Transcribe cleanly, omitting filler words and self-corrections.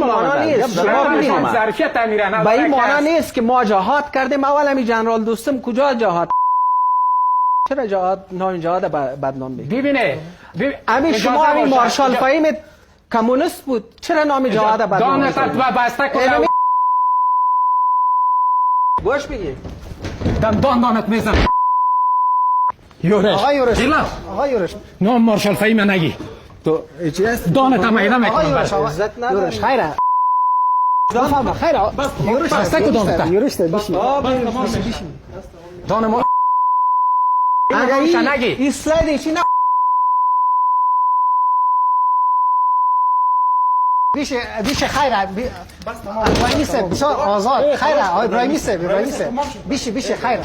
مانا نیست. شما ببینید ظرفیت امیران به این مانا نیست که ما جهاد کردیم. اول همی جنرال دوستم کجا جهاد؟ چرا جهاد نام جهاد بدنام میگی؟ ببینه همین شما همین مارشال فهیم کمونیست بود، چرا نام جهاد بدنام میگی؟ دانت و بسته کنه گوش بگی دانت میزن یورش آقا یورش دیلا آقا یورش نام مارشال فهیم نگی تو چیست؟ دانت هم اینا آقا میکنم یورش عزت نداری. یورش خیره دام خیره یورش بسته کو دانت یورش بشین دان ما اگه نگی این سلاید چی نه بیشه خیره ابراهیمی صاحب بسیار آزاد خیره ابراهیمی صاحب بیشه خیره